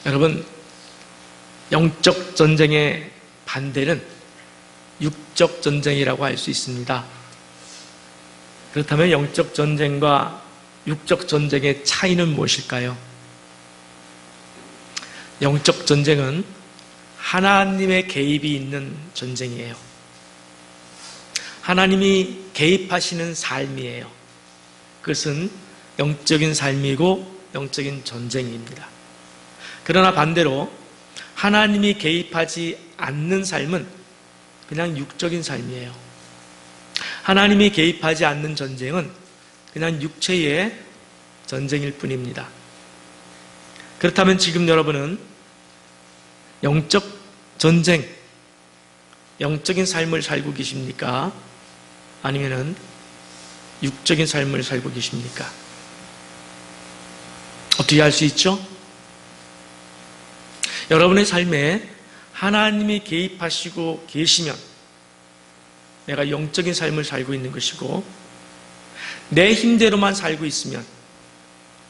여러분, 영적 전쟁의 반대는 육적 전쟁이라고 할 수 있습니다. 그렇다면 영적 전쟁과 육적 전쟁의 차이는 무엇일까요? 영적 전쟁은 하나님의 개입이 있는 전쟁이에요. 하나님이 개입하시는 삶이에요. 그것은 영적인 삶이고 영적인 전쟁입니다. 그러나 반대로 하나님이 개입하지 않는 삶은 그냥 육적인 삶이에요. 하나님이 개입하지 않는 전쟁은 그냥 육체의 전쟁일 뿐입니다. 그렇다면 지금 여러분은 영적 전쟁, 영적인 삶을 살고 계십니까? 아니면은 육적인 삶을 살고 계십니까? 어떻게 알 수 있죠? 여러분의 삶에 하나님이 개입하시고 계시면 내가 영적인 삶을 살고 있는 것이고, 내 힘대로만 살고 있으면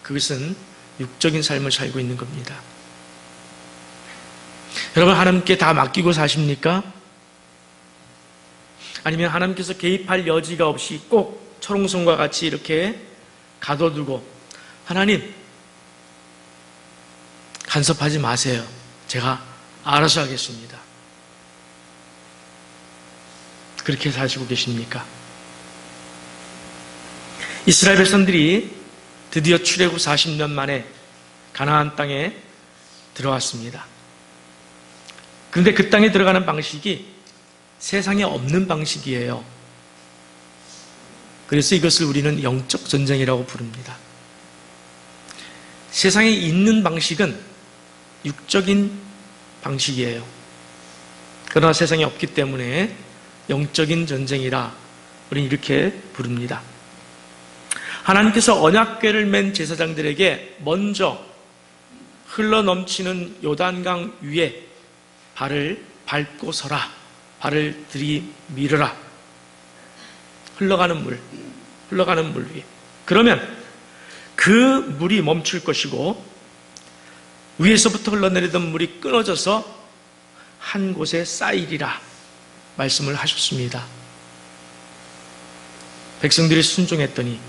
그것은 육적인 삶을 살고 있는 겁니다. 여러분, 하나님께 다 맡기고 사십니까? 아니면 하나님께서 개입할 여지가 없이 꼭 철옹성과 같이 이렇게 가둬두고, 하나님 간섭하지 마세요, 제가 알아서 하겠습니다, 그렇게 사시고 계십니까? 이스라엘 백성들이 드디어 출애굽 40년 만에 가나안 땅에 들어왔습니다. 그런데 그 땅에 들어가는 방식이 세상에 없는 방식이에요. 그래서 이것을 우리는 영적 전쟁이라고 부릅니다. 세상에 있는 방식은 육적인 방식이에요. 그러나 세상에 없기 때문에 영적인 전쟁이라 우리는 이렇게 부릅니다. 하나님께서 언약궤를 맨 제사장들에게 먼저 흘러넘치는 요단강 위에 발을 밟고 서라, 발을 들이밀어라, 흘러가는 물 위에. 그러면 그 물이 멈출 것이고 위에서부터 흘러내리던 물이 끊어져서 한 곳에 쌓이리라 말씀을 하셨습니다. 백성들이 순종했더니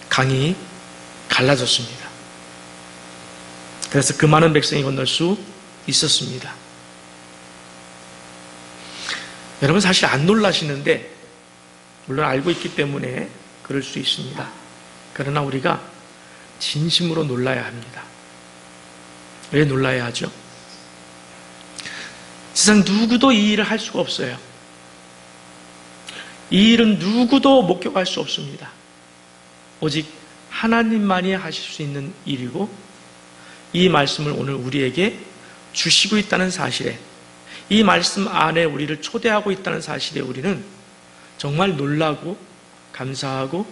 강이 갈라졌습니다. 그래서 그 많은 백성이 건널 수 있었습니다. 여러분, 사실 안 놀라시는데, 물론 알고 있기 때문에 그럴 수 있습니다. 그러나 우리가 진심으로 놀라야 합니다. 왜 놀라야 하죠? 세상 누구도 이 일을 할 수가 없어요. 이 일은 누구도 목격할 수 없습니다. 오직 하나님만이 하실 수 있는 일이고, 이 말씀을 오늘 우리에게 주시고 있다는 사실에, 이 말씀 안에 우리를 초대하고 있다는 사실에 우리는 정말 놀라고 감사하고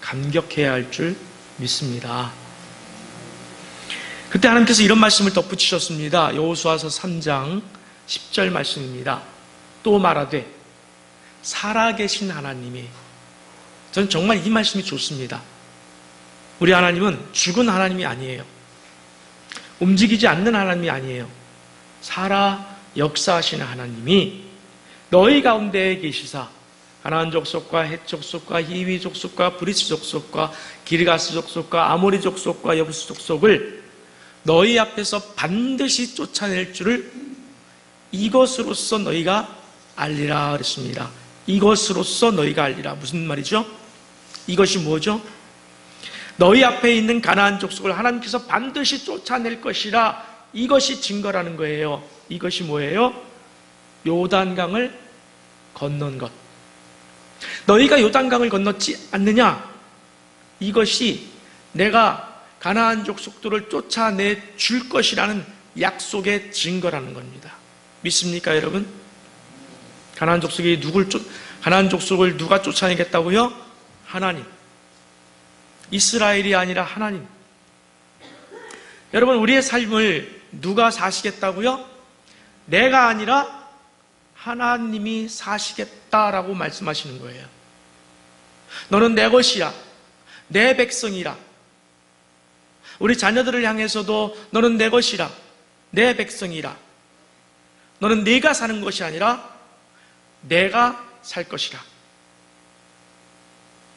감격해야 할 줄 믿습니다. 그때 하나님께서 이런 말씀을 덧붙이셨습니다. 여호수아서 3장 10절 말씀입니다. 또 말하되 살아계신 하나님이, 저는 정말 이 말씀이 좋습니다. 우리 하나님은 죽은 하나님이 아니에요. 움직이지 않는 하나님이 아니에요. 살아 역사하시는 하나님이 너희 가운데에 계시사 가나안 족속과 헷 족속과 히위 족속과 브리스 족속과 기르가스 족속과 아모리 족속과 여부스 족속을 너희 앞에서 반드시 쫓아낼 줄을 이것으로써 너희가 알리라 그랬습니다. 이것으로써 너희가 알리라. 무슨 말이죠? 이것이 뭐죠? 너희 앞에 있는 가나안 족속을 하나님께서 반드시 쫓아낼 것이라, 이것이 증거라는 거예요. 이것이 뭐예요? 요단강을 건넌 것. 너희가 요단강을 건넜지 않느냐? 이것이 내가 가나안 족속들을 쫓아내 줄 것이라는 약속의 증거라는 겁니다. 믿습니까, 여러분? 가나안 족속이 가나안 족속을 누가 쫓아내겠다고요? 하나님. 이스라엘이 아니라 하나님. 여러분, 우리의 삶을 누가 사시겠다고요? 내가 아니라 하나님이 사시겠다라고 말씀하시는 거예요. 너는 내 것이야, 내 백성이라. 우리 자녀들을 향해서도 너는 내 것이라, 내 백성이라. 너는 네가 사는 것이 아니라 내가 살 것이라.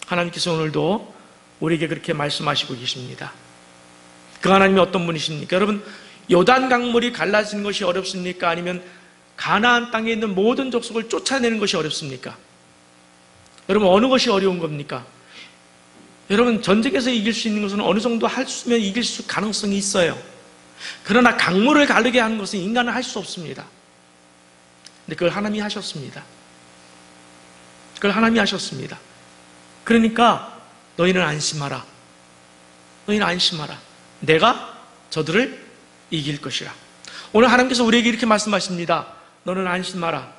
하나님께서 오늘도 우리에게 그렇게 말씀하시고 계십니다. 그 하나님이 어떤 분이십니까? 여러분, 요단 강물이 갈라지는 것이 어렵습니까? 아니면 가나안 땅에 있는 모든 족속을 쫓아내는 것이 어렵습니까? 여러분, 어느 것이 어려운 겁니까? 여러분, 전쟁에서 이길 수 있는 것은 어느 정도 했으면 이길 수 가능성이 있어요. 그러나 강물을 가르게 하는 것은 인간은 할 수 없습니다. 근데 그걸 하나님이 하셨습니다. 그걸 하나님이 하셨습니다. 그러니까 너희는 안심하라. 너희는 안심하라. 내가 저들을 이길 것이라. 오늘 하나님께서 우리에게 이렇게 말씀하십니다. 너는 안심하라.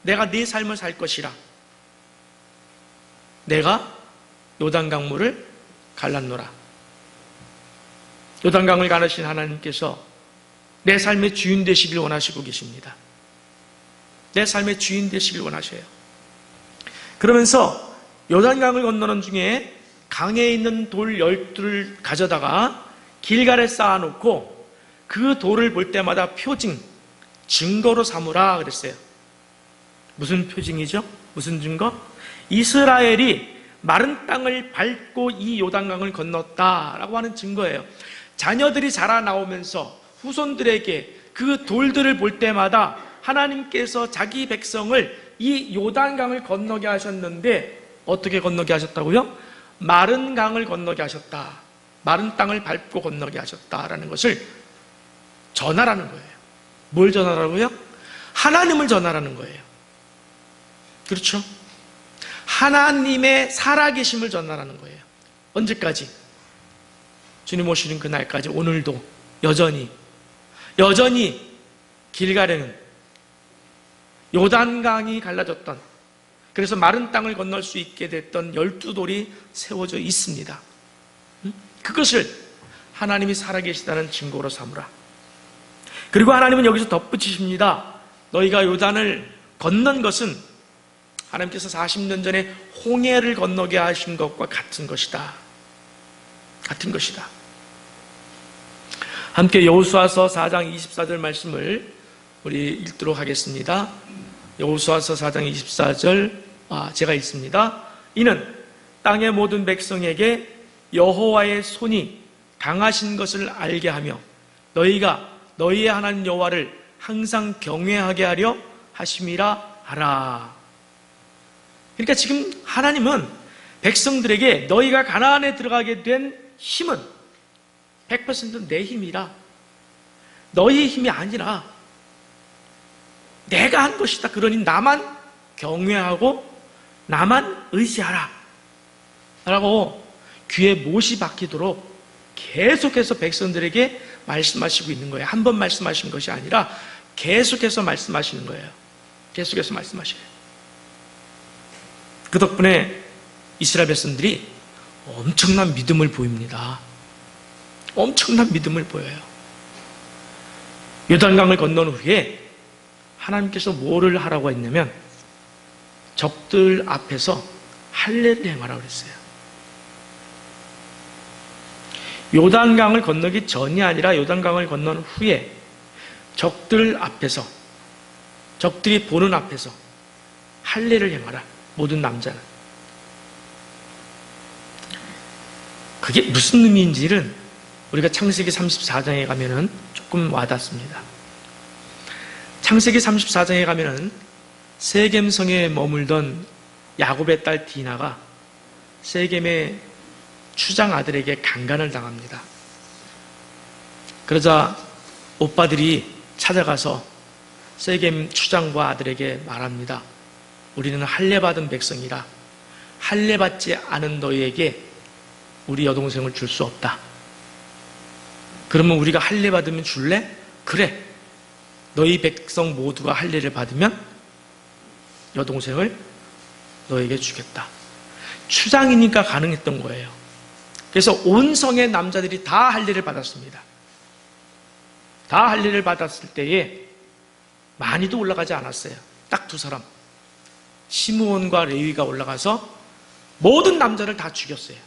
내가 네 삶을 살 것이라. 내가 요단강물을 갈랐노라. 요단강을 가르신 하나님께서 내 삶의 주인 되시길 원하시고 계십니다. 내 삶의 주인 되시길 원하셔요. 그러면서 요단강을 건너는 중에 강에 있는 돌 12를 가져다가 길갈에 쌓아놓고 그 돌을 볼 때마다 표징, 증거로 삼으라 그랬어요. 무슨 표징이죠? 무슨 증거? 이스라엘이 마른 땅을 밟고 이 요단강을 건넜다라고 하는 증거예요. 자녀들이 자라나오면서 후손들에게 그 돌들을 볼 때마다 하나님께서 자기 백성을 이 요단강을 건너게 하셨는데 어떻게 건너게 하셨다고요? 마른 강을 건너게 하셨다. 마른 땅을 밟고 건너게 하셨다라는 것을 전하라는 거예요. 뭘 전하라고요? 하나님을 전하라는 거예요. 그렇죠? 하나님의 살아계심을 전하라는 거예요. 언제까지? 주님 오시는 그날까지. 오늘도 여전히 길갈에는 요단강이 갈라졌던, 그래서 마른 땅을 건널 수 있게 됐던 12돌이 세워져 있습니다. 그것을 하나님이 살아계시다는 증거로 삼으라. 그리고 하나님은 여기서 덧붙이십니다. 너희가 요단을 건넌 것은 하나님께서 40년 전에 홍해를 건너게 하신 것과 같은 것이다. 같은 것이다. 함께 여호수아서 4장 24절 말씀을 우리 읽도록 하겠습니다. 여호수아서 4장 24절 제가 읽습니다. 이는 땅의 모든 백성에게 여호와의 손이 강하신 것을 알게 하며 너희가 너희의 하나님 여호와를 항상 경외하게 하려 하심이라 하라. 그러니까 지금 하나님은 백성들에게 너희가 가나안에 들어가게 된 힘은 100% 내 힘이라, 너희의 힘이 아니라 내가 한 것이다. 그러니 나만 경외하고 나만 의지하라 라고 귀에 못이 박히도록 계속해서 백성들에게 말씀하시고 있는 거예요. 한 번 말씀하신 것이 아니라 계속해서 말씀하시는 거예요. 계속해서 말씀하셔요. 그 덕분에 이스라엘 백성들이 엄청난 믿음을 보입니다. 엄청난 믿음을 보여요. 요단강을 건넌 후에 하나님께서 뭐를 하라고 했냐면 적들 앞에서 할례를 행하라고 그랬어요. 요단강을 건너기 전이 아니라 요단강을 건넌 후에 적들 앞에서, 적들이 보는 앞에서 할례를 행하라. 모든 남자는. 그게 무슨 의미인지는 우리가 창세기 34장에 가면은 조금 와닿습니다. 창세기 34장에 가면은 세겜성에 머물던 야곱의 딸 디나가 세겜의 추장 아들에게 강간을 당합니다. 그러자 오빠들이 찾아가서 세겜 추장과 아들에게 말합니다. 우리는 할례받은 백성이라 할례받지 않은 너희에게 우리 여동생을 줄 수 없다. 그러면 우리가 할례받으면 줄래? 그래. 너희 백성 모두가 할례를 받으면 여동생을 너에게 주겠다. 추장이니까 가능했던 거예요. 그래서 온 성의 남자들이 다 할례를 받았습니다. 다 할례를 받았을 때에 많이도 올라가지 않았어요. 딱 두 사람. 시므온과 레위가 올라가서 모든 남자를 다 죽였어요.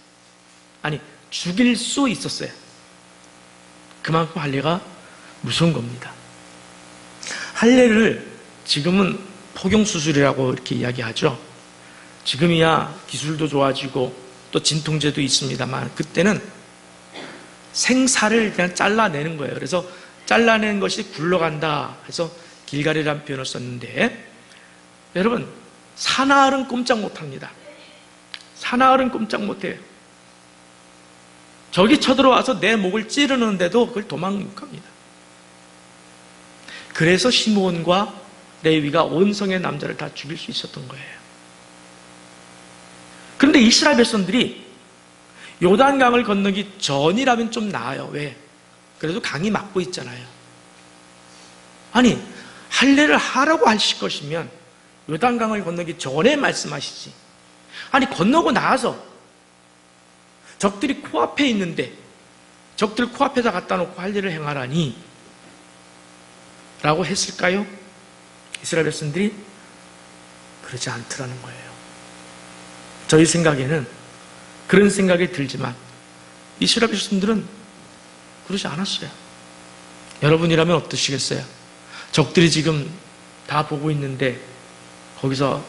아니, 죽일 수 있었어요. 그만큼 할례가 무서운 겁니다. 할례를 지금은 포경수술이라고 이렇게 이야기하죠. 지금이야 기술도 좋아지고 또 진통제도 있습니다만 그때는 생살을 그냥 잘라내는 거예요. 그래서 잘라낸 것이 굴러간다 해서 길갈이라는 표현을 썼는데, 여러분 사나흘은 꼼짝 못합니다. 사나흘은 꼼짝 못해요. 적이 쳐들어와서 내 목을 찌르는데도 그걸 도망 못 갑니다. 그래서 시므온과 레위가 온 성의 남자를 다 죽일 수 있었던 거예요. 그런데 이스라엘 백성들이 요단강을 건너기 전이라면 좀 나아요. 왜? 그래도 강이 막고 있잖아요. 아니, 할례를 하라고 하실 것이면 요단강을 건너기 전에 말씀하시지. 아니, 건너고 나서 적들이 코앞에 있는데 적들 코앞에다 갖다 놓고 할례를 행하라니 라고 했을까요? 이스라엘 백성들이 그러지 않더라는 거예요. 저희 생각에는 그런 생각이 들지만 이스라엘 백성들은 그러지 않았어요. 여러분이라면 어떠시겠어요? 적들이 지금 다 보고 있는데 거기서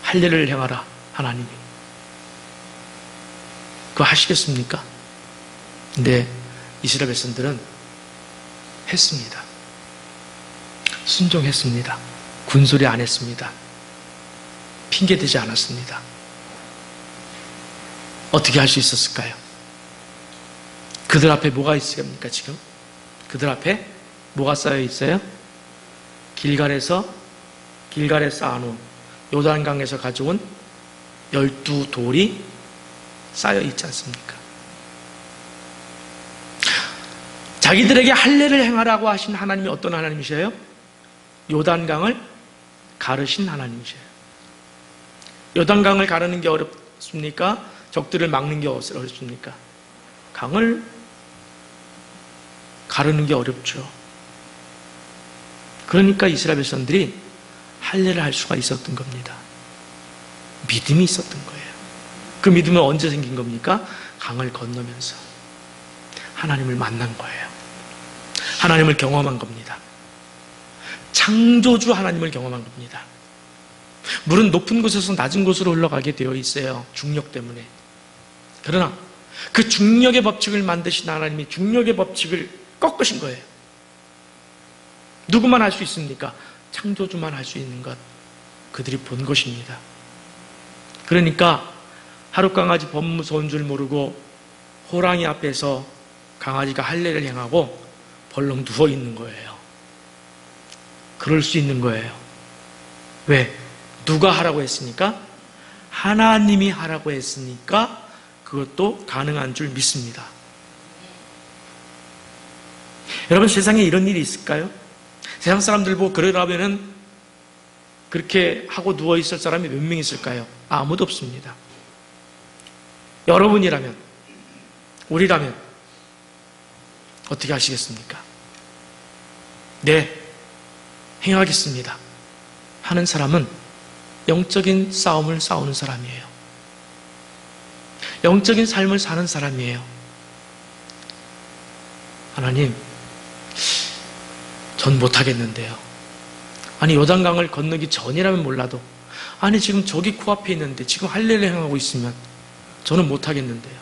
할례를 행하라 하나님이, 그거 하시겠습니까? 근데 이스라엘 백성들은 했습니다. 순종했습니다. 군소리 안 했습니다. 핑계대지 않았습니다. 어떻게 할 수 있었을까요? 그들 앞에 뭐가 있습니까 지금? 그들 앞에 뭐가 쌓여 있어요? 길갈에 쌓아놓은 요단강에서 가져온 12돌이 쌓여 있지 않습니까? 자기들에게 할례를 행하라고 하신 하나님이 어떤 하나님이셔요? 요단강을 가르신 하나님이셔요. 요단강을 가르는 게 어렵습니까? 적들을 막는 게 어렵습니까? 강을 가르는 게 어렵죠. 그러니까 이스라엘 백성들이 할례를 할 수가 있었던 겁니다. 믿음이 있었던 거예요. 그 믿음은 언제 생긴 겁니까? 강을 건너면서 하나님을 만난 거예요. 하나님을 경험한 겁니다. 창조주 하나님을 경험한 겁니다. 물은 높은 곳에서 낮은 곳으로 흘러가게 되어 있어요. 중력 때문에. 그러나 그 중력의 법칙을 만드신 하나님이 중력의 법칙을 꺾으신 거예요. 누구만 할 수 있습니까? 창조주만 할 수 있는 것, 그들이 본 것입니다. 그러니까 하룻강아지 범무서운 줄 모르고 호랑이 앞에서 강아지가 할례를 행하고 벌렁 누워있는 거예요. 그럴 수 있는 거예요. 왜? 누가 하라고 했으니까? 하나님이 하라고 했으니까 그것도 가능한 줄 믿습니다. 여러분, 세상에 이런 일이 있을까요? 세상 사람들 보고 그러라면은 그렇게 하고 누워있을 사람이 몇 명 있을까요? 아무도 없습니다. 여러분이라면, 우리라면 어떻게 하시겠습니까? 네, 행하겠습니다 하는 사람은 영적인 싸움을 싸우는 사람이에요. 영적인 삶을 사는 사람이에요. 하나님, 전 못하겠는데요. 아니, 요단강을 건너기 전이라면 몰라도, 아니 지금 저기 코앞에 있는데 지금 할례를 행하고 있으면 저는 못하겠는데요.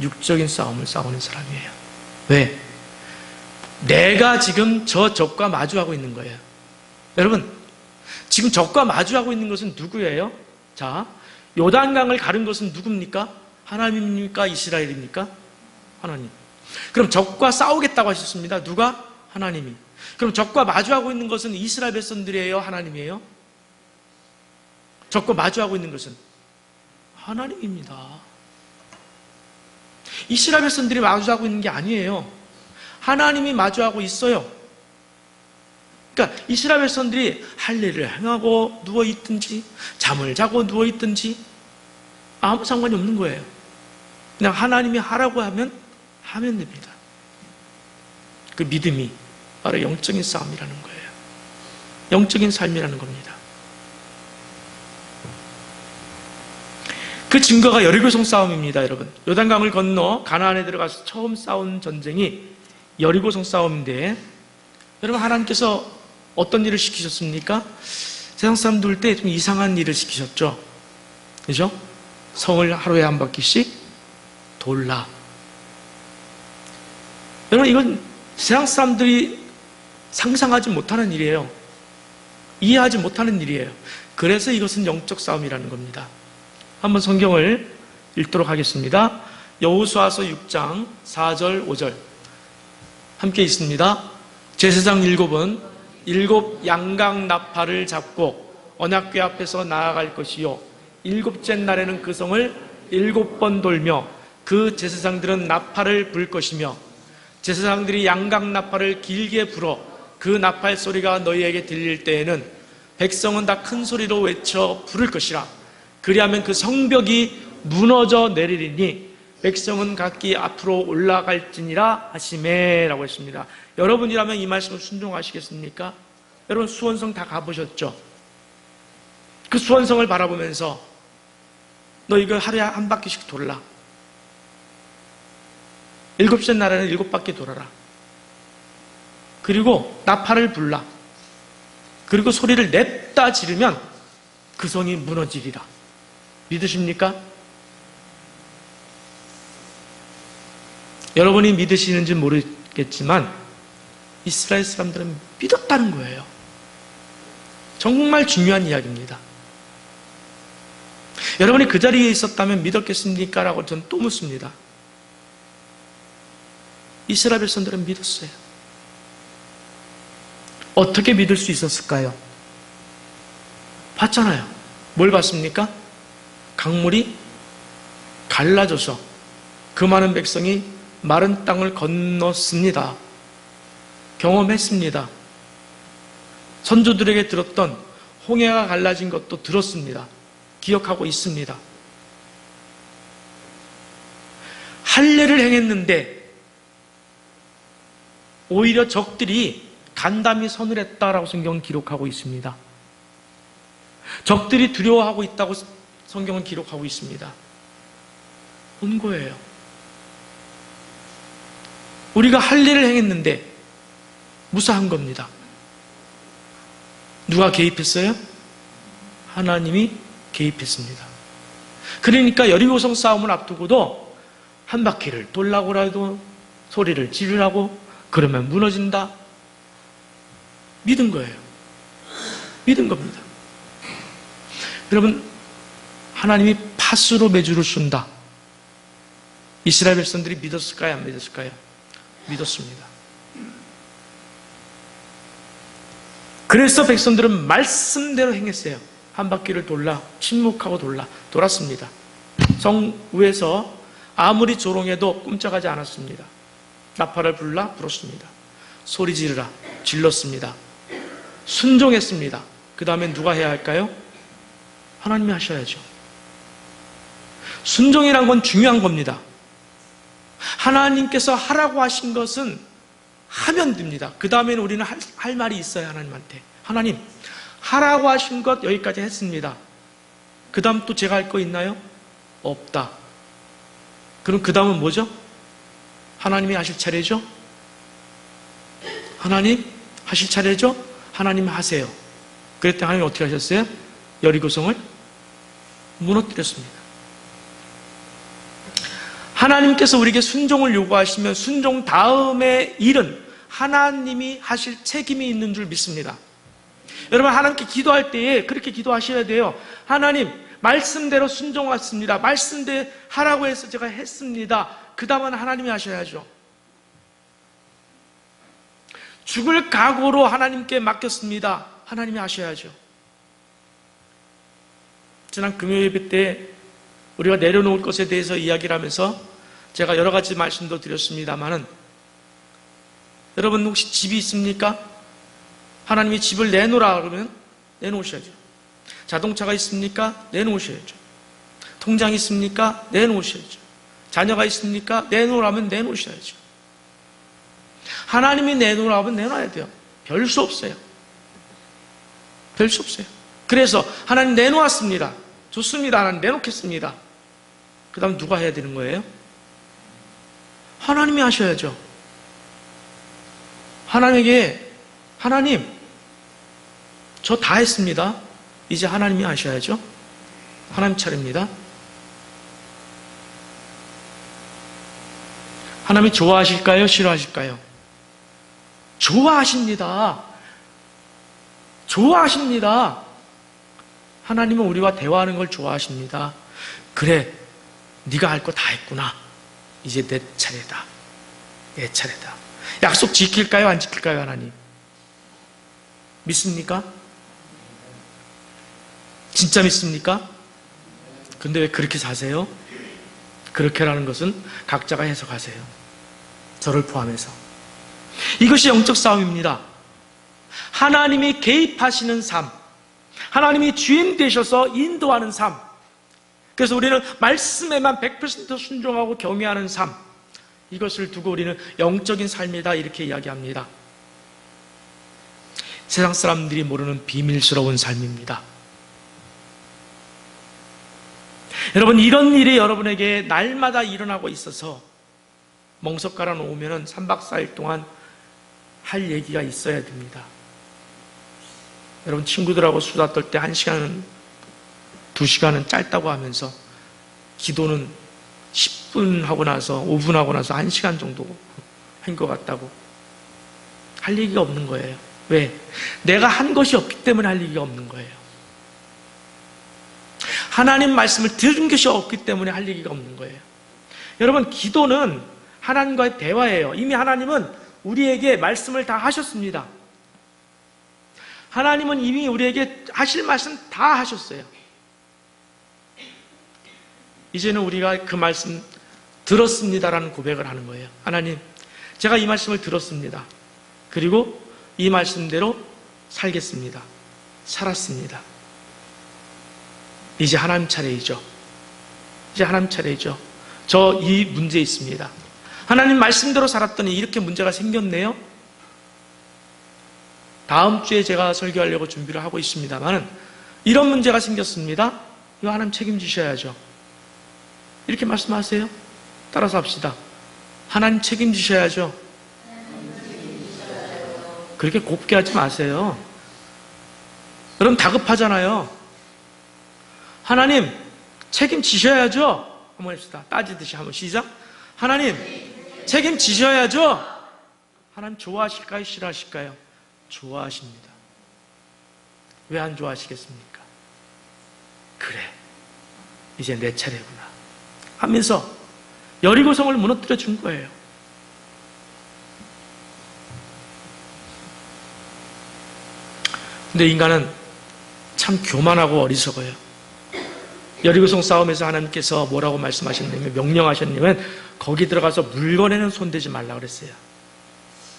육적인 싸움을 싸우는 사람이에요. 왜? 내가 지금 저 적과 마주하고 있는 거예요. 여러분, 지금 적과 마주하고 있는 것은 누구예요? 자, 요단강을 가른 것은 누굽니까? 하나님입니까? 이스라엘입니까? 하나님. 그럼 적과 싸우겠다고 하셨습니다. 누가? 하나님이. 그럼 적과 마주하고 있는 것은 이스라엘 백성들이에요? 하나님이에요? 적과 마주하고 있는 것은 하나님입니다. 이스라엘 백성들이 마주하고 있는 게 아니에요. 하나님이 마주하고 있어요. 그러니까 이스라엘 백성들이 할례를 행하고 누워있든지 잠을 자고 누워있든지 아무 상관이 없는 거예요. 그냥 하나님이 하라고 하면 됩니다. 그 믿음이 바로 영적인 싸움이라는 거예요. 영적인 삶이라는 겁니다. 그 그 증거가 여리고성 싸움입니다, 여러분. 요단강을 건너 가나안에 들어가서 처음 싸운 전쟁이 여리고성 싸움인데, 여러분, 하나님께서 어떤 일을 시키셨습니까? 세상 사람들 때 좀 이상한 일을 시키셨죠. 그죠? 성을 하루에 한 바퀴씩 돌라. 여러분, 이건 세상 사람들이 상상하지 못하는 일이에요. 이해하지 못하는 일이에요. 그래서 이것은 영적 싸움이라는 겁니다. 한번 성경을 읽도록 하겠습니다. 여호수아서 6장 4절 5절 함께 있습니다. 제사장 7은 7 양각 나팔을 잡고 언약궤 앞에서 나아갈 것이요 7째 날에는 그 성을 7번 돌며 그 제사장들은 나팔을 불 것이며 제사장들이 양각 나팔을 길게 불어 그 나팔 소리가 너희에게 들릴 때에는 백성은 다 큰 소리로 외쳐 부를 것이라. 그리하면 그 성벽이 무너져 내리리니 백성은 각기 앞으로 올라갈지니라 하시매 라고 했습니다. 여러분이라면 이 말씀을 순종하시겠습니까? 여러분, 수원성 다 가보셨죠? 그 수원성을 바라보면서 너 이거 하루에 한 바퀴씩 돌라. 7째 날에는 7바퀴 돌아라. 그리고 나팔을 불라. 그리고 소리를 냅다 지르면 그 성이 무너지리라. 믿으십니까? 여러분이 믿으시는지 모르겠지만 이스라엘 사람들은 믿었다는 거예요. 정말 중요한 이야기입니다. 여러분이 그 자리에 있었다면 믿었겠습니까? 라고 저는 또 묻습니다. 이스라엘 백성들은 믿었어요. 어떻게 믿을 수 있었을까요? 봤잖아요. 뭘 봤습니까? 강물이 갈라져서 그 많은 백성이 마른 땅을 건넜습니다. 경험했습니다. 선조들에게 들었던 홍해가 갈라진 것도 들었습니다. 기억하고 있습니다. 할례를 행했는데 오히려 적들이 간담이 선을 했다라고 성경은 기록하고 있습니다. 적들이 두려워하고 있다고 성경은 기록하고 있습니다. 온 거예요. 우리가 할례를 행했는데 무사한 겁니다. 누가 개입했어요? 하나님이 개입했습니다. 그러니까 여리고성 싸움을 앞두고도 한 바퀴를 돌라고라도 소리를 지르라고 그러면 무너진다. 믿은 거예요. 믿은 겁니다. 여러분, 하나님이 팥으로 메주를 쏜다. 이스라엘 백성들이 믿었을까요? 안 믿었을까요? 믿었습니다. 그래서 백성들은 말씀대로 행했어요. 한 바퀴를 돌라, 침묵하고 돌았습니다. 성 위에서 아무리 조롱해도 꼼짝하지 않았습니다. 나팔을 불었습니다. 소리 지르라, 질렀습니다. 순종했습니다. 그 다음에 누가 해야 할까요? 하나님이 하셔야죠. 순종이란 건 중요한 겁니다. 하나님께서 하라고 하신 것은 하면 됩니다. 그 다음에는 우리는 할 말이 있어요. 하나님한테. 하나님, 하라고 하신 것 여기까지 했습니다. 그 다음 또 제가 할 거 있나요? 없다. 그럼 그 다음은 뭐죠? 하나님이 하실 차례죠? 하나님 하실 차례죠? 하나님 하세요. 그랬더니 하나님 어떻게 하셨어요? 여리고성을 무너뜨렸습니다. 하나님께서 우리에게 순종을 요구하시면 순종 다음의 일은 하나님이 하실 책임이 있는 줄 믿습니다. 여러분, 하나님께 기도할 때에 그렇게 기도하셔야 돼요. 하나님, 말씀대로 순종했습니다. 말씀대로 하라고 해서 제가 했습니다. 그 다음은 하나님이 하셔야죠. 죽을 각오로 하나님께 맡겼습니다. 하나님이 하셔야죠. 지난 금요일 예배 때 우리가 내려놓을 것에 대해서 이야기를 하면서 제가 여러 가지 말씀도 드렸습니다만은, 여러분 혹시 집이 있습니까? 하나님이 집을 내놓으라 그러면 내놓으셔야죠. 자동차가 있습니까? 내놓으셔야죠. 통장이 있습니까? 내놓으셔야죠. 자녀가 있습니까? 내놓으라면 내놓으셔야죠. 하나님이 내놓으라면 내놔야 돼요. 별 수 없어요. 별 수 없어요. 그래서 하나님 내놓았습니다. 좋습니다. 하나님 내놓겠습니다. 그 다음 누가 해야 되는 거예요? 하나님이 하셔야죠. 하나님에게, 하나님, 저 다 했습니다. 이제 하나님이 하셔야죠. 하나님 차례입니다. 하나님이 좋아하실까요? 싫어하실까요? 좋아하십니다. 좋아하십니다. 하나님은 우리와 대화하는 걸 좋아하십니다. 그래, 네가 할 거 다 했구나. 이제 내 차례다. 내 차례다. 약속 지킬까요? 안 지킬까요? 하나님? 믿습니까? 진짜 믿습니까? 근데 왜 그렇게 사세요? 그렇게라는 것은 각자가 해석하세요. 저를 포함해서. 이것이 영적 싸움입니다. 하나님이 개입하시는 삶, 하나님이 주인 되셔서 인도하는 삶, 그래서 우리는 말씀에만 100% 순종하고 경외하는 삶, 이것을 두고 우리는 영적인 삶이다 이렇게 이야기합니다. 세상 사람들이 모르는 비밀스러운 삶입니다. 여러분, 이런 일이 여러분에게 날마다 일어나고 있어서 멍석가라 놓으면 3박 4일 동안 할 얘기가 있어야 됩니다. 여러분, 친구들하고 수다 떨 때 1시간은 2시간은 짧다고 하면서 기도는 10분 하고 나서 5분 하고 나서 1시간 정도 한 것 같다고 할 얘기가 없는 거예요. 왜? 내가 한 것이 없기 때문에 할 얘기가 없는 거예요. 하나님 말씀을 들은 것이 없기 때문에 할 얘기가 없는 거예요. 여러분, 기도는 하나님과의 대화예요. 이미 하나님은 우리에게 말씀을 다 하셨습니다. 하나님은 이미 우리에게 하실 말씀 다 하셨어요. 이제는 우리가 그 말씀 들었습니다라는 고백을 하는 거예요. 하나님, 제가 이 말씀을 들었습니다. 그리고 이 말씀대로 살겠습니다. 살았습니다. 이제 하나님 차례이죠. 이제 하나님 차례이죠. 저 이 문제 있습니다. 하나님 말씀대로 살았더니 이렇게 문제가 생겼네요. 다음 주에 제가 설교하려고 준비를 하고 있습니다만 이런 문제가 생겼습니다. 이거 하나님 책임지셔야죠. 이렇게 말씀하세요. 따라서 합시다. 하나님 책임지셔야죠. 그렇게 곱게 하지 마세요. 여러분 다급하잖아요. 하나님 책임지셔야죠. 한번 해봅시다. 따지듯이 한번 시작. 하나님 책임지셔야죠. 하나님 좋아하실까요? 싫어하실까요? 좋아하십니다. 왜 안 좋아하시겠습니까? 그래, 이제 내 차례구나 하면서 여리고성을 무너뜨려 준 거예요. 근데 인간은 참 교만하고 어리석어요. 여리고성 싸움에서 하나님께서 뭐라고 말씀하셨냐면, 명령하셨냐면 거기 들어가서 물건에는 손대지 말라 그랬어요.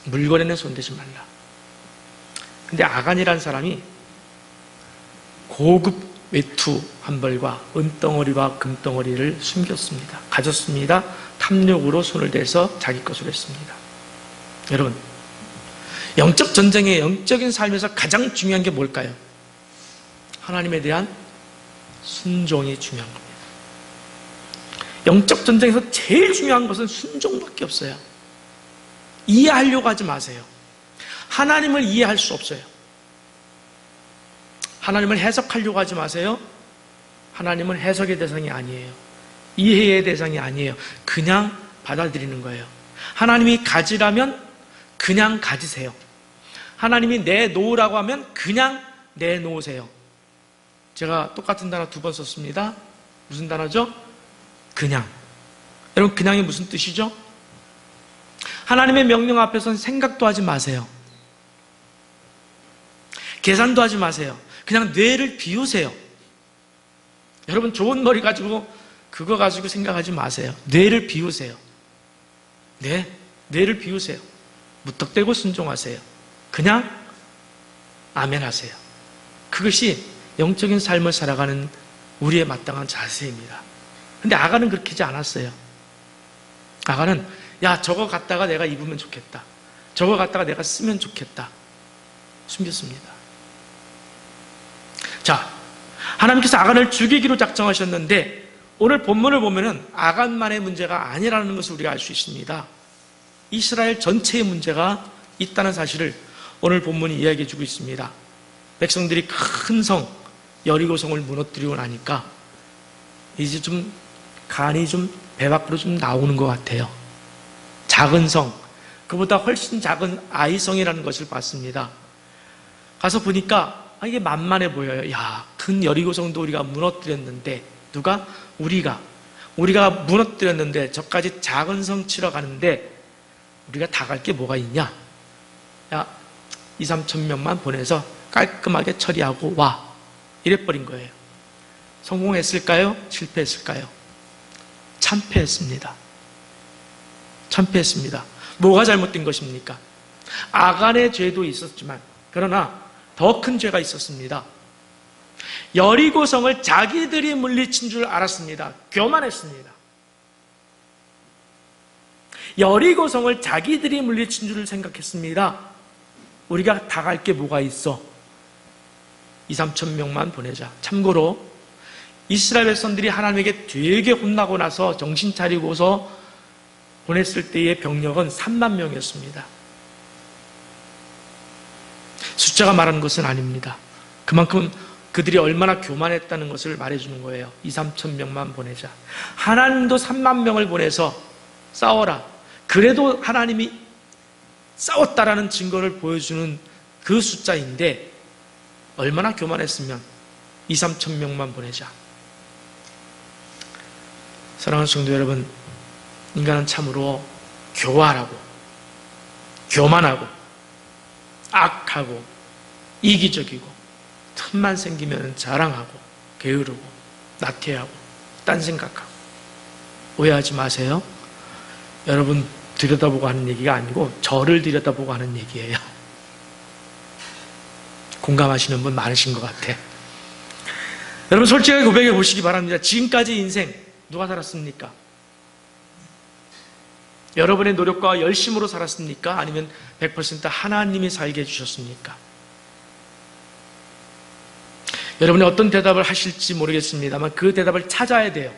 물건에는 손대지 말라. 근데 아간이라는 사람이 고급 외투 한 벌과 은덩어리와 금덩어리를 숨겼습니다. 가졌습니다. 탐욕으로 손을 대서 자기 것으로 했습니다. 여러분, 영적 전쟁의 영적인 삶에서 가장 중요한 게 뭘까요? 하나님에 대한 순종이 중요한 겁니다. 영적 전쟁에서 제일 중요한 것은 순종밖에 없어요. 이해하려고 하지 마세요. 하나님을 이해할 수 없어요. 하나님을 해석하려고 하지 마세요. 하나님은 해석의 대상이 아니에요. 이해의 대상이 아니에요. 그냥 받아들이는 거예요. 하나님이 가지라면 그냥 가지세요. 하나님이 내놓으라고 하면 그냥 내놓으세요. 제가 똑같은 단어 2번 썼습니다. 무슨 단어죠? 그냥. 여러분, 그냥이 무슨 뜻이죠? 하나님의 명령 앞에서는 생각도 하지 마세요. 계산도 하지 마세요. 그냥 뇌를 비우세요. 여러분, 좋은 머리 가지고 그거 가지고 생각하지 마세요. 뇌를 비우세요. 뇌를 비우세요. 무턱대고 순종하세요. 그냥 아멘 하세요. 그것이 영적인 삶을 살아가는 우리의 마땅한 자세입니다. 근데 아간은 그렇게 하지 않았어요. 아간은 야, 저거 갖다가 내가 입으면 좋겠다. 저거 갖다가 내가 쓰면 좋겠다. 숨겼습니다. 자, 하나님께서 아간을 죽이기로 작정하셨는데 오늘 본문을 보면은 아간만의 문제가 아니라는 것을 우리가 알 수 있습니다. 이스라엘 전체의 문제가 있다는 사실을 오늘 본문이 이야기해 주고 있습니다. 백성들이 큰 성, 여리고성을 무너뜨리고 나니까 이제 좀 간이 좀 배 밖으로 좀 나오는 것 같아요. 작은 성, 그보다 훨씬 작은 아이성이라는 것을 봤습니다. 가서 보니까 이게 만만해 보여요. 야, 큰 여리고성도 우리가 무너뜨렸는데 누가? 우리가 무너뜨렸는데 저까지 작은 성 치러 가는데 우리가 다 갈 게 뭐가 있냐? 야, 2, 3천 명만 보내서 깔끔하게 처리하고 와. 이래버린 거예요. 성공했을까요? 실패했을까요? 참패했습니다. 참패했습니다. 뭐가 잘못된 것입니까? 아간의 죄도 있었지만 그러나 더 큰 죄가 있었습니다. 여리고성을 자기들이 물리친 줄 알았습니다. 교만했습니다. 여리고성을 자기들이 물리친 줄 생각했습니다. 우리가 다 갈 게 뭐가 있어? 2, 3천 명만 보내자. 참고로 이스라엘 백성들이 하나님에게 되게 혼나고 나서 정신 차리고서 보냈을 때의 병력은 3만 명이었습니다. 숫자가 말하는 것은 아닙니다. 그만큼 그들이 얼마나 교만했다는 것을 말해주는 거예요. 2, 3천 명만 보내자. 하나님도 3만 명을 보내서 싸워라. 그래도 하나님이 싸웠다라는 증거를 보여주는 그 숫자인데 얼마나 교만했으면 2, 3천 명만 보내자. 사랑하는 성도 여러분, 인간은 참으로 교활하고 교만하고 악하고 이기적이고 틈만 생기면 자랑하고 게으르고 나태하고 딴 생각하고. 오해하지 마세요. 여러분 들여다보고 하는 얘기가 아니고 저를 들여다보고 하는 얘기예요. 공감하시는 분 많으신 것 같아. 여러분 솔직하게 고백해 보시기 바랍니다. 지금까지 인생 누가 살았습니까? 여러분의 노력과 열심으로 살았습니까? 아니면 100% 하나님이 살게 해주셨습니까? 여러분이 어떤 대답을 하실지 모르겠습니다만 그 대답을 찾아야 돼요.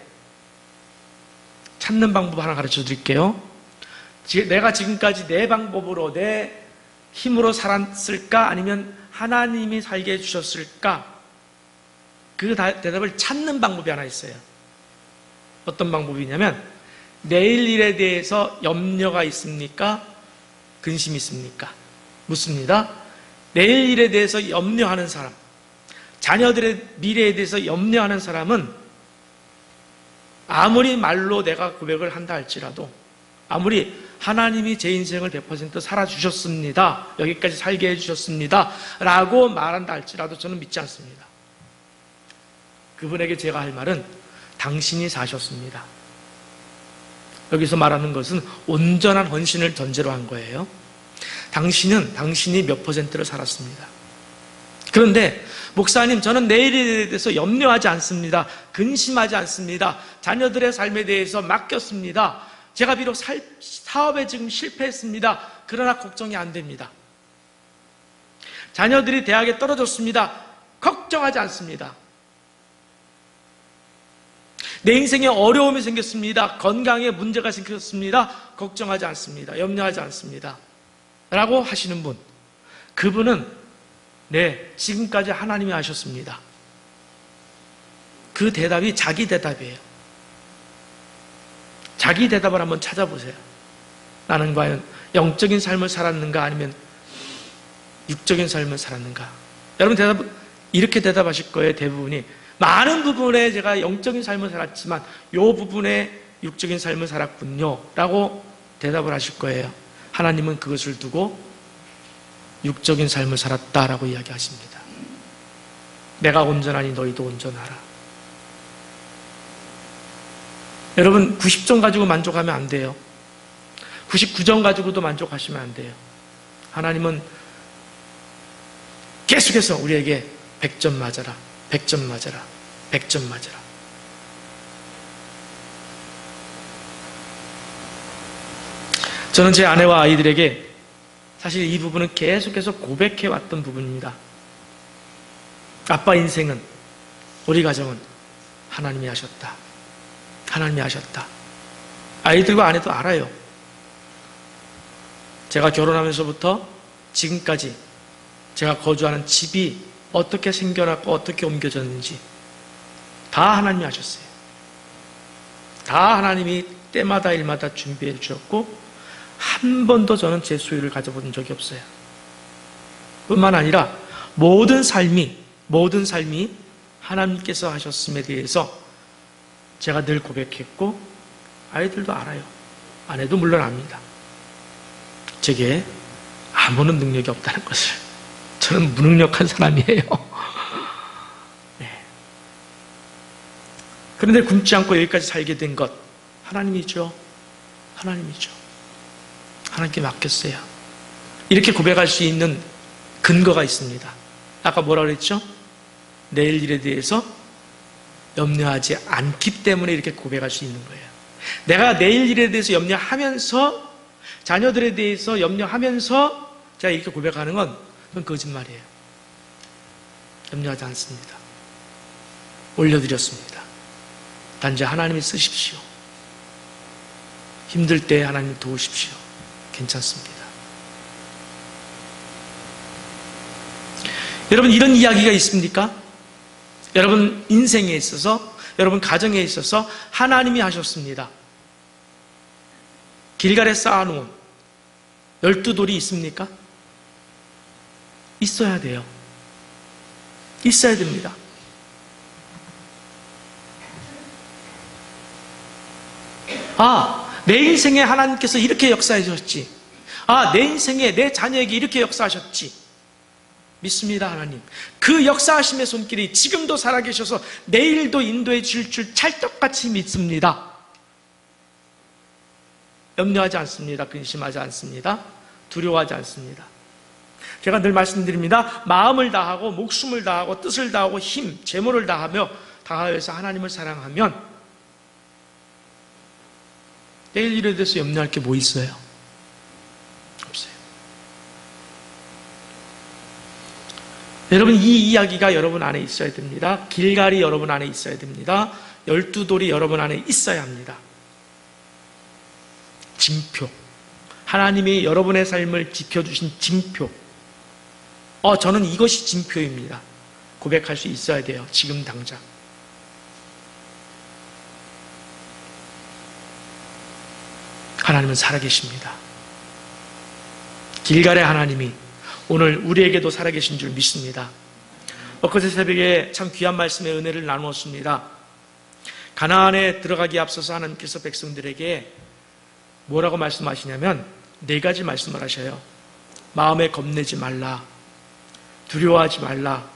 찾는 방법 하나 가르쳐 드릴게요. 내가 지금까지 내 방법으로 내 힘으로 살았을까? 아니면 하나님이 살게 해주셨을까? 그 대답을 찾는 방법이 하나 있어요. 어떤 방법이냐면 내일 일에 대해서 염려가 있습니까? 근심이 있습니까? 묻습니다. 내일 일에 대해서 염려하는 사람, 자녀들의 미래에 대해서 염려하는 사람은 아무리 말로 내가 고백을 한다 할지라도, 아무리 하나님이 제 인생을 100% 살아주셨습니다, 여기까지 살게 해주셨습니다 라고 말한다 할지라도 저는 믿지 않습니다. 그분에게 제가 할 말은 당신이 사셨습니다. 여기서 말하는 것은 온전한 헌신을 전제로 한 거예요. 당신이 몇 %를 살았습니다. 그런데 목사님, 저는 내일에 대해서 염려하지 않습니다. 근심하지 않습니다. 자녀들의 삶에 대해서 맡겼습니다. 제가 비록 사업에 지금 실패했습니다. 그러나 걱정이 안 됩니다. 자녀들이 대학에 떨어졌습니다. 걱정하지 않습니다. 내 인생에 어려움이 생겼습니다. 건강에 문제가 생겼습니다. 걱정하지 않습니다. 염려하지 않습니다. 라고 하시는 분, 그분은 지금까지 하나님이 하셨습니다. 그 대답이 자기 대답이에요. 자기 대답을 한번 찾아보세요. 나는 과연 영적인 삶을 살았는가 아니면 육적인 삶을 살았는가? 여러분 이렇게 대답하실 거예요. 대부분이 많은 부분에 제가 영적인 삶을 살았지만 이 부분에 육적인 삶을 살았군요 라고 대답을 하실 거예요. 하나님은 그것을 두고 육적인 삶을 살았다라고 이야기하십니다. 내가 온전하니 너희도 온전하라. 여러분 90점 가지고 만족하면 안 돼요. 99점 가지고도 만족하시면 안 돼요. 하나님은 계속해서 우리에게 100점 맞아라, 100점 맞아라, 100점 맞아라. 저는 제 아내와 아이들에게 사실 이 부분은 계속해서 고백해왔던 부분입니다. 아빠 인생은, 우리 가정은 하나님이 하셨다. 하나님이 하셨다. 아이들과 아내도 알아요. 제가 결혼하면서부터 지금까지 제가 거주하는 집이 어떻게 생겨났고 어떻게 옮겨졌는지 다 하나님이 하셨어요. 다 하나님이 때마다 일마다 준비해 주셨고 한 번도 저는 제 소유를 가져본 적이 없어요. 뿐만 아니라 모든 삶이 하나님께서 하셨음에 대해서 제가 늘 고백했고 아이들도 알아요. 아내도 물론 압니다. 제게 아무런 능력이 없다는 것을. 저는 무능력한 사람이에요. 네. 그런데 굶지 않고 여기까지 살게 된 것 하나님이죠. 하나님이죠. 하나님께 맡겼어요. 이렇게 고백할 수 있는 근거가 있습니다. 아까 뭐라 그랬죠? 내일 일에 대해서 염려하지 않기 때문에 이렇게 고백할 수 있는 거예요. 내가 내일 일에 대해서 염려하면서 자녀들에 대해서 염려하면서 제가 이렇게 고백하는 건 그건 거짓말이에요. 염려하지 않습니다. 올려드렸습니다. 단지 하나님이 쓰십시오. 힘들 때 하나님 도우십시오. 괜찮습니다. 여러분 이런 이야기가 있습니까? 여러분 인생에 있어서 여러분 가정에 있어서 하나님이 하셨습니다. 길갈에 쌓아놓은 12돌이 있습니까? 있어야 돼요. 있어야 됩니다. 내 인생에 하나님께서 이렇게 역사해 주셨지. 내 인생에 내 자녀에게 이렇게 역사하셨지. 믿습니다, 하나님. 그 역사하심의 손길이 지금도 살아계셔서 내일도 인도해 줄 줄 찰떡같이 믿습니다. 염려하지 않습니다. 근심하지 않습니다. 두려워하지 않습니다. 제가 늘 말씀드립니다. 마음을 다하고 목숨을 다하고 뜻을 다하고 힘, 재물을 다하여서 하나님을 사랑하면 내일 일에 대해서 염려할 게 뭐 있어요? 없어요. 여러분 이 이야기가 여러분 안에 있어야 됩니다. 길갈이 여러분 안에 있어야 됩니다. 12돌이 여러분 안에 있어야 합니다. 징표. 하나님이 여러분의 삶을 지켜주신 징표. 저는 이것이 징표입니다. 고백할 수 있어야 돼요. 지금 당장. 하나님은 살아계십니다. 길갈의 하나님이 오늘 우리에게도 살아계신 줄 믿습니다. 엊그제 새벽에 참 귀한 말씀의 은혜를 나누었습니다. 가나안에 들어가기에 앞서서 하나님께서 백성들에게 뭐라고 말씀하시냐면 4가지 말씀을 하셔요. 마음에 겁내지 말라, 두려워하지 말라,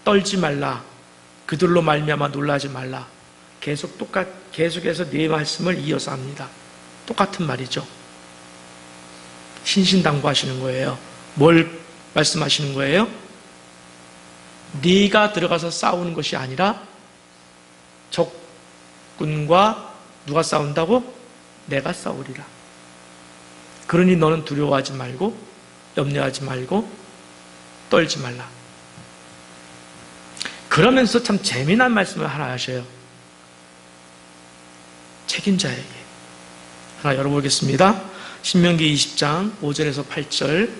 떨지 말라, 그들로 말미암아 놀라지 말라. 계속해서 4 말씀을 이어서 합니다. 똑같은 말이죠. 신신당부하시는 거예요. 뭘 말씀하시는 거예요? 네가 들어가서 싸우는 것이 아니라 적군과 누가 싸운다고? 내가 싸우리라. 그러니 너는 두려워하지 말고 염려하지 말고 떨지 말라. 그러면서 참 재미난 말씀을 하나 하셔요. 책임자에게. 하나 열어보겠습니다. 신명기 20장 5절에서 8절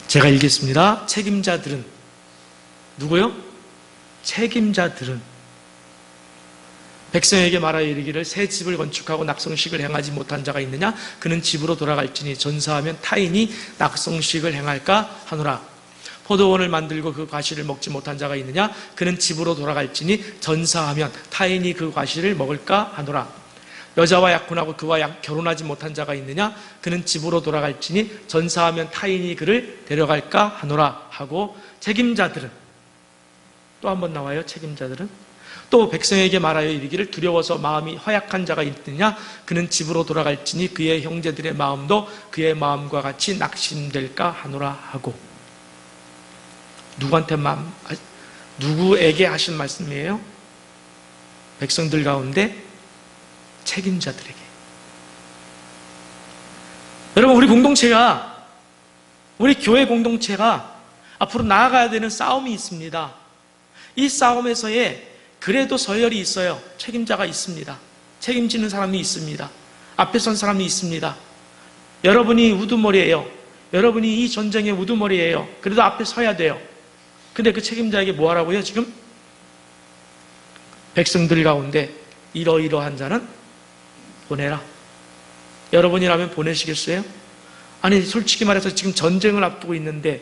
제가 읽겠습니다. 책임자들은 누구요? 책임자들은 백성에게 말하여 이르기를 새 집을 건축하고 낙성식을 행하지 못한 자가 있느냐? 그는 집으로 돌아갈지니 전사하면 타인이 낙성식을 행할까 하노라. 포도원을 만들고 그 과실을 먹지 못한 자가 있느냐? 그는 집으로 돌아갈지니 전사하면 타인이 그 과실을 먹을까 하노라. 여자와 약혼하고 그와 결혼하지 못한 자가 있느냐? 그는 집으로 돌아갈지니 전사하면 타인이 그를 데려갈까 하노라 하고 책임자들은 또 한 번 나와요. 책임자들은 또 백성에게 말하여 이르기를 두려워서 마음이 허약한 자가 있느냐? 그는 집으로 돌아갈지니 그의 형제들의 마음도 그의 마음과 같이 낙심될까 하노라 하고 누구에게 하신 말씀이에요? 백성들 가운데 책임자들에게. 여러분 우리 교회 공동체가 앞으로 나아가야 되는 싸움이 있습니다. 이 싸움에서의 그래도 서열이 있어요. 책임자가 있습니다. 책임지는 사람이 있습니다. 앞에 선 사람이 있습니다. 여러분이 우두머리예요. 여러분이 이 전쟁의 우두머리예요. 그래도 앞에 서야 돼요. 근데 그 책임자에게 뭐 하라고요, 지금? 백성들 가운데 이러이러한 자는 보내라. 여러분이라면 보내시겠어요? 아니, 솔직히 말해서 지금 전쟁을 앞두고 있는데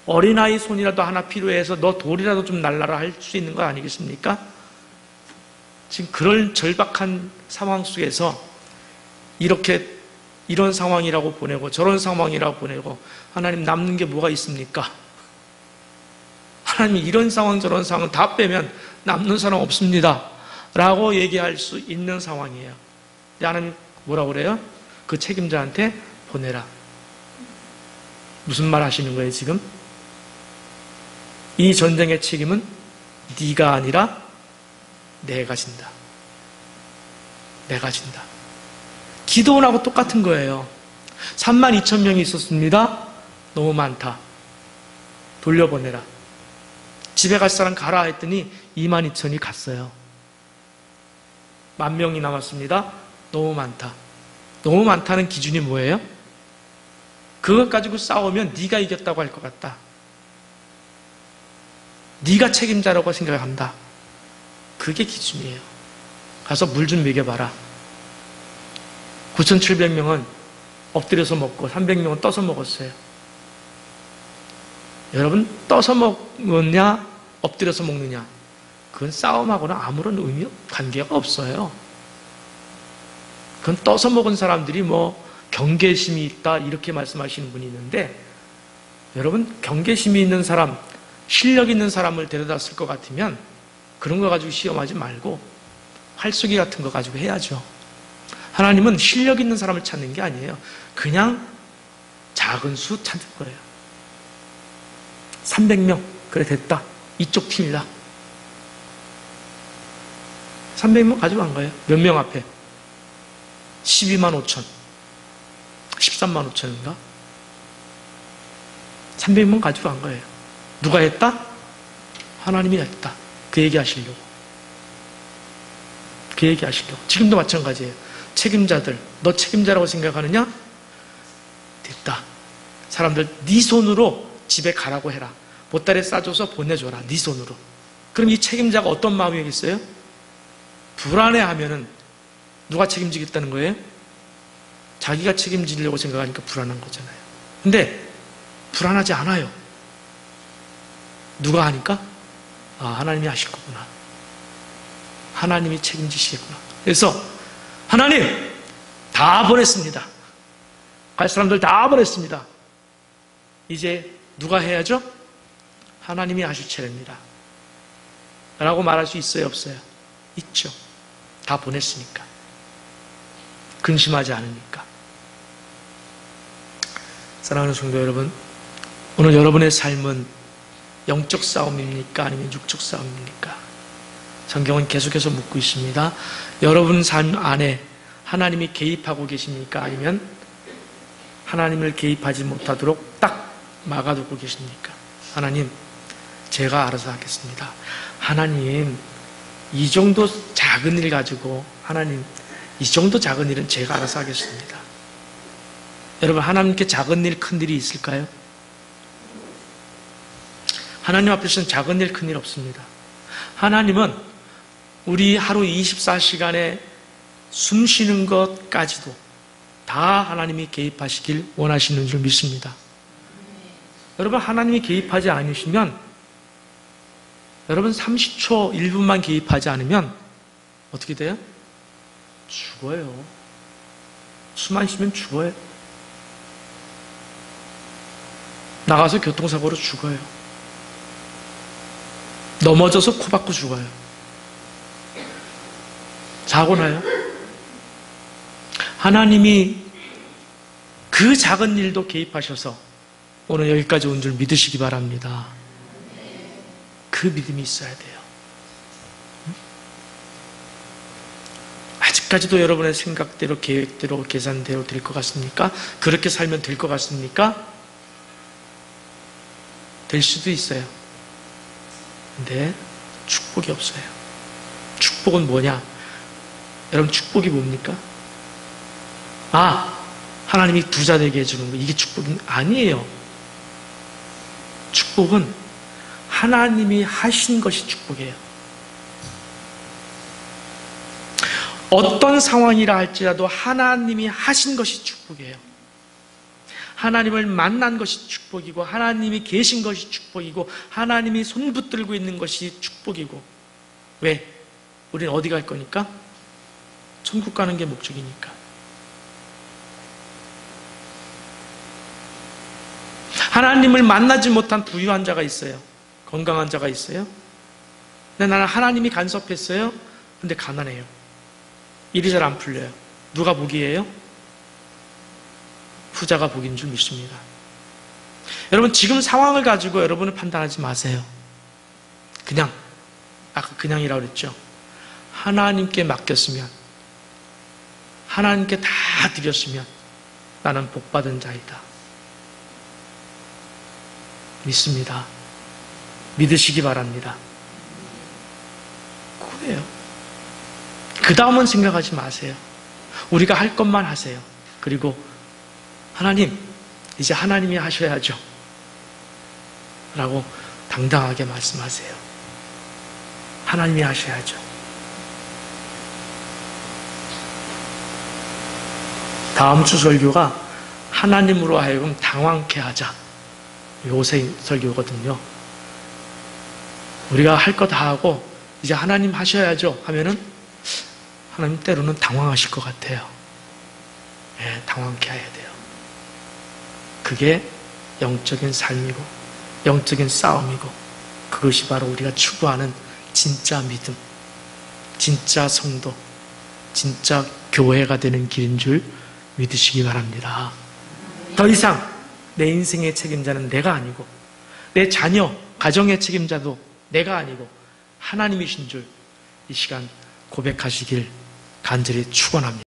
어린아이 손이라도 하나 필요해서 너 돌이라도 좀 날라라 할 수 있는 거 아니겠습니까? 지금 그런 절박한 상황 속에서 이런 상황이라고 보내고 저런 상황이라고 보내고 하나님 남는 게 뭐가 있습니까? 하나님이 이런 상황 저런 상황 다 빼면 남는 사람 없습니다 라고 얘기할 수 있는 상황이에요. 하나님 뭐라고 그래요? 그 책임자한테 보내라. 무슨 말 하시는 거예요 지금? 이 전쟁의 책임은 네가 아니라 내가 진다. 내가 진다. 기도원하고 똑같은 거예요. 32,000명이 있었습니다. 너무 많다. 돌려보내라. 집에 갈 사람 가라 했더니 22,000이 갔어요. 10,000명이 남았습니다. 너무 많다. 너무 많다는 기준이 뭐예요? 그것 가지고 싸우면 네가 이겼다고 할 것 같다. 네가 책임자라고 생각한다. 그게 기준이에요. 가서 물 좀 먹여봐라. 9,700명은 엎드려서 먹고 300명은 떠서 먹었어요. 여러분, 떠서 먹느냐 엎드려서 먹느냐 그건 싸움하고는 아무런 관계가 없어요. 그건 떠서 먹은 사람들이 뭐 경계심이 있다 이렇게 말씀하시는 분이 있는데, 여러분, 경계심이 있는 사람, 실력 있는 사람을 데려다 쓸 것 같으면 그런 거 가지고 시험하지 말고 활쏘기 같은 거 가지고 해야죠. 하나님은 실력 있는 사람을 찾는 게 아니에요. 그냥 작은 수 찾는 거예요. 300명 그래 됐다. 이쪽 팀이다. 300명 가져간 거예요. 몇 명 앞에? 12만 5천 13만 5천인가? 300명 가져간 거예요. 누가 했다? 하나님이 했다. 그 얘기 하시려고. 그 얘기 하시려고. 지금도 마찬가지예요. 책임자들, 너 책임자라고 생각하느냐? 됐다. 사람들 네 손으로 집에 가라고 해라. 보따리에 싸줘서 보내줘라. 네 손으로. 그럼 이 책임자가 어떤 마음이겠어요? 불안해하면은 누가 책임지겠다는 거예요? 자기가 책임지려고 생각하니까 불안한 거잖아요. 근데 불안하지 않아요. 누가 하니까? 아, 하나님이 하실 거구나. 하나님이 책임지시겠구나. 그래서 하나님 다 보냈습니다. 갈 사람들 다 보냈습니다. 이제 누가 해야죠? 하나님이 하실 차례입니다. 라고 말할 수 있어요, 없어요? 있죠. 다 보냈으니까. 근심하지 않으니까. 사랑하는 성도 여러분, 오늘 여러분의 삶은 영적 싸움입니까? 아니면 육적 싸움입니까? 성경은 계속해서 묻고 있습니다. 여러분 삶 안에 하나님이 개입하고 계십니까? 아니면 하나님을 개입하지 못하도록 딱 막아두고 계십니까? 하나님, 제가 알아서 하겠습니다. 하나님, 이 정도 작은 일 가지고 하나님, 이 정도 작은 일은 제가 알아서 하겠습니다. 여러분, 하나님께 작은 일, 큰 일이 있을까요? 하나님 앞에서는 작은 일, 큰 일 없습니다. 하나님은 우리 하루 24시간에 숨 쉬는 것까지도 다 하나님이 개입하시길 원하시는 줄 믿습니다. 여러분, 하나님이 개입하지 않으시면, 여러분 30초, 1분만 개입하지 않으면 어떻게 돼요? 죽어요. 숨 안 쉬면 죽어요. 나가서 교통사고로 죽어요. 넘어져서 코 박고 죽어요. 사고 나요. 하나님이 그 작은 일도 개입하셔서 오늘 여기까지 온 줄 믿으시기 바랍니다. 그 믿음이 있어야 돼요. 아직까지도 여러분의 생각대로, 계획대로, 계산대로 될 것 같습니까? 그렇게 살면 될 것 같습니까? 될 수도 있어요. 근데 축복이 없어요. 축복은 뭐냐? 여러분, 축복이 뭡니까? 하나님이 부자 되게 해주는 거, 이게 축복이 아니에요. 축복은 하나님이 하신 것이 축복이에요. 어떤 상황이라 할지라도 하나님이 하신 것이 축복이에요. 하나님을 만난 것이 축복이고, 하나님이 계신 것이 축복이고, 하나님이 손붙들고 있는 것이 축복이고. 왜? 우리는 어디 갈 거니까? 천국 가는 게 목적이니까. 하나님을 만나지 못한 부유한 자가 있어요. 건강한 자가 있어요. 근데 나는 하나님이 간섭했어요. 근데 가난해요. 일이 잘 안 풀려요. 누가 복이에요? 후자가 복인 줄 믿습니다. 여러분, 지금 상황을 가지고 여러분을 판단하지 마세요. 그냥, 아까 그냥이라고 그랬죠. 하나님께 맡겼으면, 하나님께 다 드렸으면 나는 복받은 자이다. 믿습니다. 믿으시기 바랍니다. 그래요. 그 다음은 생각하지 마세요. 우리가 할 것만 하세요. 그리고 하나님, 이제 하나님이 하셔야죠 라고 당당하게 말씀하세요. 하나님이 하셔야죠. 다음 주 설교가 하나님으로 하여금 당황케 하자, 요새 설교거든요. 우리가 할 거 다 하고 이제 하나님 하셔야죠 하면은 하나님 때로는 당황하실 것 같아요. 당황케 해야 돼요. 그게 영적인 삶이고 영적인 싸움이고, 그것이 바로 우리가 추구하는 진짜 믿음, 진짜 성도, 진짜 교회가 되는 길인 줄 믿으시기 바랍니다. 더 이상 내 인생의 책임자는 내가 아니고, 내 자녀, 가정의 책임자도 내가 아니고 하나님이신 줄 이 시간 고백하시길 간절히 축원합니다.